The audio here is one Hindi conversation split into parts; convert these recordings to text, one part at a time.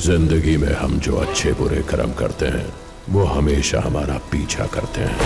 जिंदगी में हम जो अच्छे बुरे कर्म करते हैं वो हमेशा हमारा पीछा करते हैं।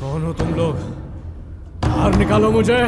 कौन हो तुम लोग? बाहर निकालो मुझे।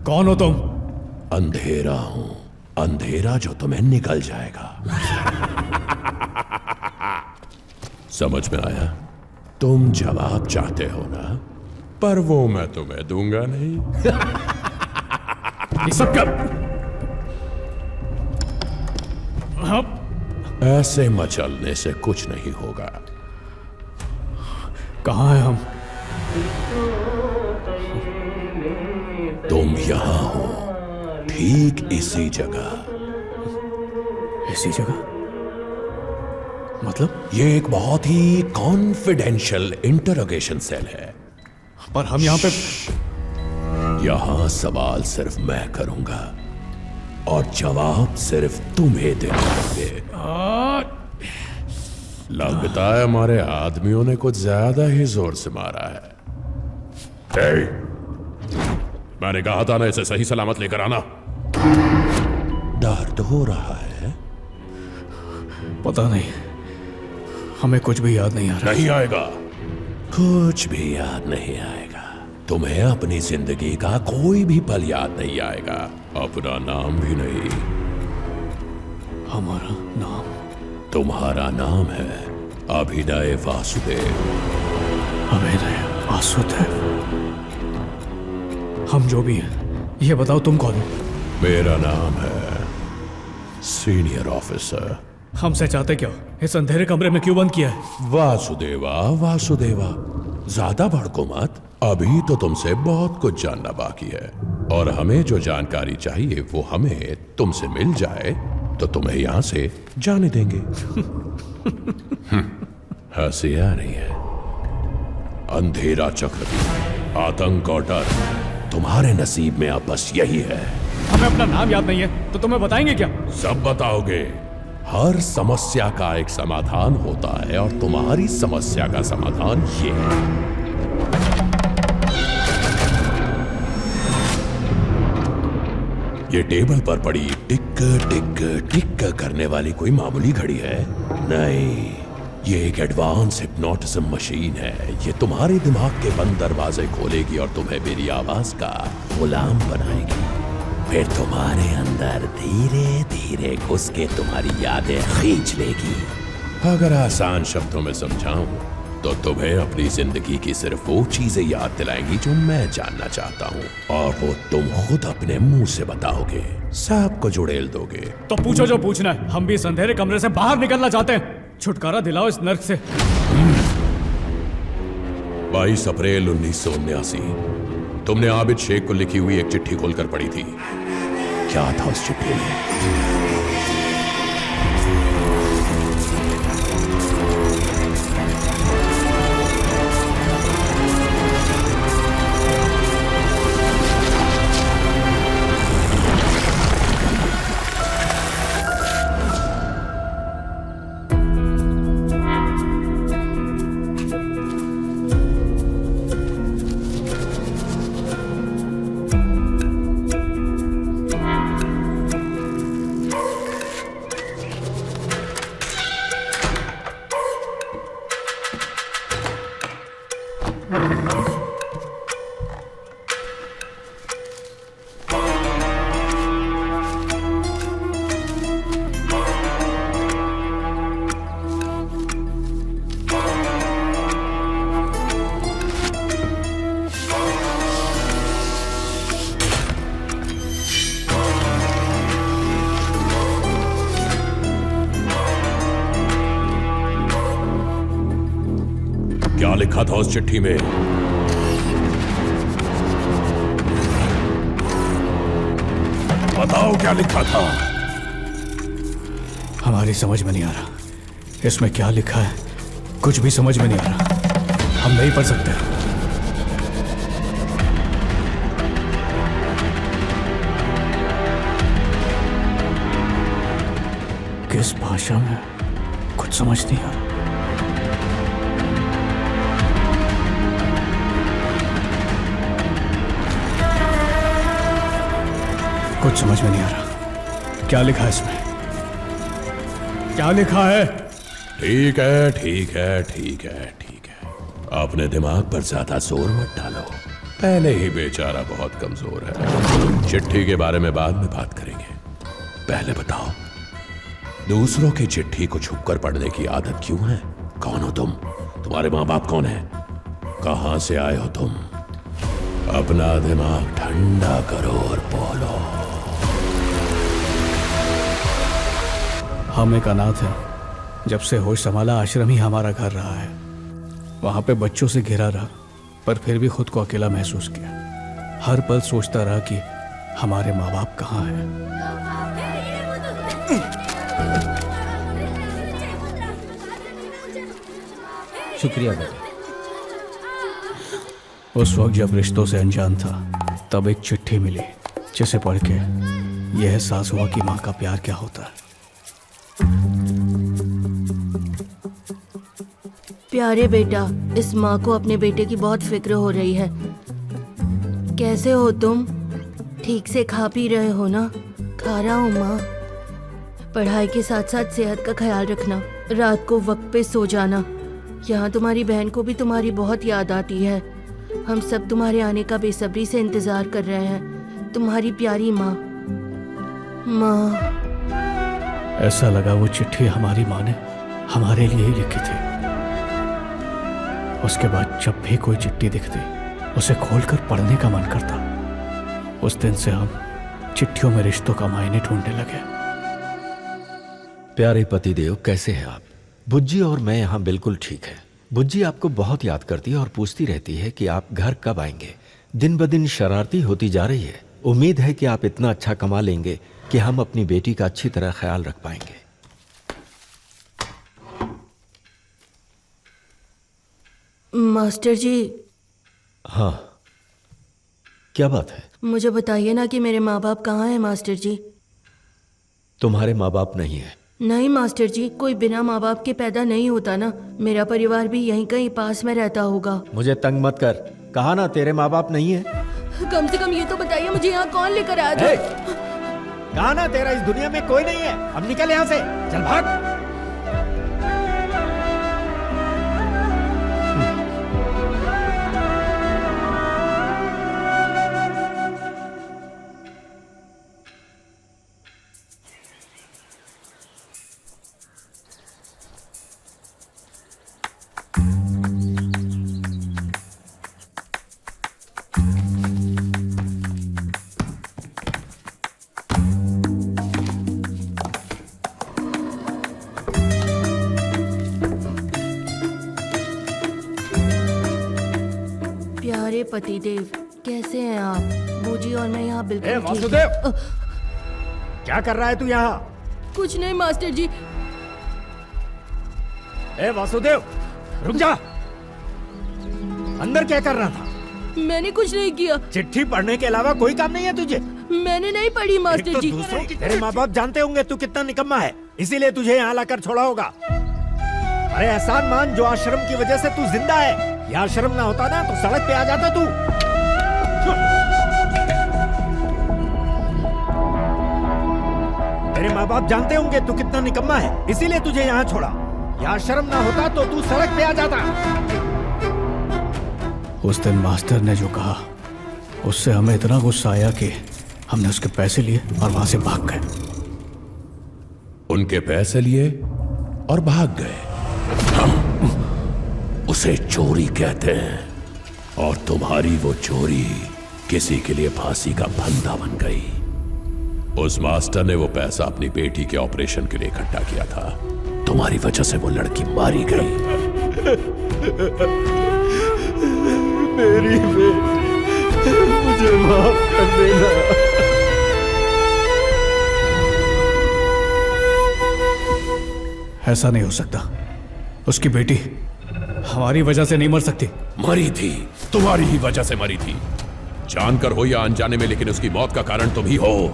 कौन हो तुम? अंधेरा हूं, अंधेरा जो तुम्हें निकल जाएगा। समझ में आया? तुम जवाब चाहते हो ना, पर वो मैं तुम्हें दूंगा नहीं। ये सब क्या? ऐसे मचलने से कुछ नहीं होगा। कहां हैं हम? तुम यहां हो, ठीक इसी जगह। इसी जगह? मतलब? ये एक बहुत ही कॉन्फिडेंशियल इंटरोगेशन सेल है। पर हम यहां पे... यहां सवाल सिर्फ मैं करूंगा और जवाब सिर्फ तुम्हें देने होंगे। लगता है हमारे आदमियों ने कुछ ज्यादा ही जोर से मारा है। hey! मैंने कहा था ना, इसे सही सलामत लेकर आना। दर्द हो रहा है? पता नहीं, हमें कुछ भी याद नहीं आ रहा। नहीं आएगा, कुछ भी याद नहीं आएगा। तुम्हें अपनी जिंदगी का कोई भी पल याद नहीं आएगा, अपना नाम भी नहीं। हमारा नाम? तुम्हारा नाम है अभिनय वासुदेव। अभिनय वासुदेव? हम जो भी हैं, ये बताओ तुम कौन हो? मेरा नाम है सीनियर ऑफिसर। हमसे चाहते क्या? इस अंधेरे कमरे में क्यों बंद किया है? वासुदेवा वासुदेवा, ज्यादा भड़को मत। अभी तो तुमसे बहुत कुछ जानना बाकी है, और हमें जो जानकारी चाहिए वो हमें तुमसे मिल जाए तो तुम्हें यहां से जाने देंगे। हंसी आ रही है? अंधेरा चक्रव्यूह, आतंक और डर तुम्हारे नसीब में अब बस यही है। हमें अपना नाम याद नहीं है तो तुम्हें बताएंगे क्या? सब बताओगे। हर समस्या का एक समाधान होता है, और तुम्हारी समस्या का समाधान ये है। ये टेबल पर पड़ी टिक टिक टिक करने वाली कोई मामूली घड़ी है? नहीं, ये एक एडवांस हिप्नोटिज्म मशीन है। ये तुम्हारे दिमाग के बंद दरवाजे खोलेगी और तुम्हें मेरी आवाज का गुलाम बनाएगी। फिर तुम्हारे अंदर धीरे धीरे घुस के तुम्हारी यादें खींच लेगी। अगर आसान शब्दों में समझाऊं तो तुम्हें अपनी जिंदगी की सिर्फ वो चीजें याद दिलाएंगी जो मैं जानना चाहता हूँ, और वो तुम खुद अपने मुंह से बताओगे, सब को जुड़ेल दोगे। तो पूछो जो पूछना है। हम भी इस अंधेरे कमरे से बाहर निकलना चाहते हैं। छुटकारा दिलाओ इस नर्क से। 22 अप्रैल 1979 तुमने आबिद शेख को लिखी हुई एक चिट्ठी खोलकर पढ़ी थी। क्या था उस चिट्ठी में? क्या लिखा था उस चिट्ठी में? बताओ क्या लिखा था? हमारी समझ में नहीं आ रहा। इसमें क्या लिखा है कुछ भी समझ में नहीं आ रहा। हम नहीं पढ़ सकते। किस भाषा में कुछ समझ नहीं आ रहा। कुछ समझ में नहीं आ रहा। क्या लिखा है इसमें? क्या लिखा है? ठीक है ठीक है ठीक है ठीक है, अपने दिमाग पर ज्यादा जोर मत डालो। पहले ही बेचारा बहुत कमजोर है। चिट्ठी के बारे में बाद में बात करेंगे। पहले बताओ, दूसरों की चिट्ठी को छुपकर पढ़ने की आदत क्यों है? कौन हो तुम? तुम्हारे माँ बाप कौन है? कहां से आए हो तुम? अपना दिमाग ठंडा करो और बोलो। हम एक अनाथ हैं। जब से होश संभाला आश्रम ही हमारा घर रहा है। वहां पे बच्चों से घिरा रहा, पर फिर भी खुद को अकेला महसूस किया। हर पल सोचता रहा कि हमारे माँ बाप कहाँ हैं। शुक्रिया बेटा। उस वक्त जब रिश्तों से अनजान था, तब एक चिट्ठी मिली जिसे पढ़ के यह एहसास हुआ कि माँ का प्यार क्या होता है। प्यारे बेटा, इस माँ को अपने बेटे की बहुत फिक्र हो रही है। कैसे हो तुम? ठीक से खा पी रहे हो ना? खा रहा हूँ माँ। पढ़ाई के साथ साथ सेहत का ख्याल रखना। रात को वक्त पे सो जाना। यहाँ तुम्हारी बहन को भी तुम्हारी बहुत याद आती है। हम सब तुम्हारे आने का बेसब्री से इंतजार कर रहे हैं। तुम्हारी प्यारी माँ। माँ। ऐसा लगा वो चिट्ठी हमारी माँ ने हमारे लिए ही लिखी थी। उसके बाद जब भी कोई चिट्ठी दिखती, उसे खोलकर पढ़ने का मन करता। उस दिन से हम चिट्ठियों में रिश्तों का मायने ढूंढने लगे। प्यारे पतिदेव, कैसे हैं आप? बुज्जी और मैं यहाँ बिल्कुल ठीक है। बुज्जी आपको बहुत याद करती है और पूछती रहती है कि आप घर कब आएंगे। दिन ब दिन शरारती होती जा रही है। उम्मीद है कि आप इतना अच्छा कमा लेंगे कि हम अपनी बेटी का अच्छी तरह ख्याल रख पाएंगे। मास्टर जी। हाँ, क्या बात है? मुझे बताइए ना कि मेरे माँ बाप कहाँ हैं मास्टर जी। तुम्हारे माँ बाप नहीं है? नहीं मास्टर जी, कोई बिना माँ बाप के पैदा नहीं होता ना। मेरा परिवार भी यहीं कहीं पास में रहता होगा। मुझे तंग मत कर। कहा ना तेरे माँ बाप नहीं है। कम से कम ये तो बताइए मुझे यहाँ कौन लेकर आया था। कहा ना तेरा इस दुनिया में कोई नहीं है। अब निकल यहाँ से, चल भाग। प्यारे पतिदेव, कैसे हैं आप? बूजी और मैं यहाँ बिल्कुल ठीक वासुदेव, हैं। क्या कर रहा है तू यहाँ? कुछ नहीं मास्टर जी। ए वासुदेव, रुक जा। अंदर क्या कर रहा था? मैंने कुछ नहीं किया। चिट्ठी पढ़ने के अलावा कोई काम नहीं है तुझे? मैंने नहीं पढ़ी एक मास्टर तो जी। दूसरों की, तेरे माँ बाप जानते होंगे तू कितना निकम्मा है, इसीलिए तुझे यहाँ लाकर छोड़ा होगा। अरे एहसान मान, जो आश्रम की वजह से तू जिंदा है। यह आश्रम ना होता ना तो सड़क पे आ जाता तू। तेरे माँ बाप जानते होंगे तू कितना निकम्मा है, इसीलिए तुझे यहाँ छोड़ा। यह आश्रम ना होता तो तू सड़क पे आ जाता। उस दिन मास्टर ने जो कहा, उससे हमें इतना गुस्सा आया कि हमने उसके पैसे लिए और वहां से भाग गए। उनके पैसे लिए और भाग गए। हम उसे चोरी कहते हैं, और तुम्हारी वो चोरी किसी के लिए फांसी का फंदा बन गई। उस मास्टर ने वो पैसा अपनी बेटी के ऑपरेशन के लिए इकट्ठा किया था। तुम्हारी वजह से वो लड़की मारी गई। मेरी बेटी, मुझे माफ कर देना। ऐसा नहीं हो सकता। उसकी बेटी हमारी वजह से नहीं मर सकती। मरी थी, तुम्हारी ही वजह से मरी थी। जानकर हो या अनजाने में, लेकिन उसकी मौत का कारण तुम ही हो।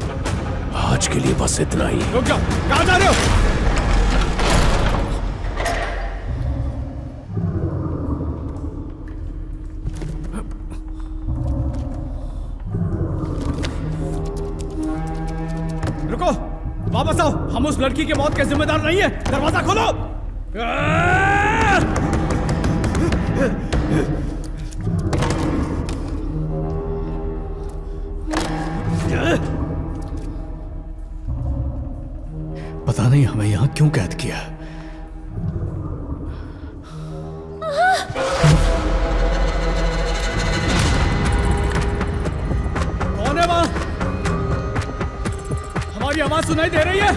आज के लिए बस इतना ही। रुक जाओ, कहां जा रहे हो? रुको, वापस आओ। हम उस लड़की की मौत के जिम्मेदार नहीं है। दरवाजा खोलो। पता नहीं हमें यहां क्यों कैद किया। कौन है वहां? हमारी आवाज सुनाई दे रही है?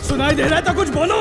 सुनाई दे रहा है तो कुछ बोलो।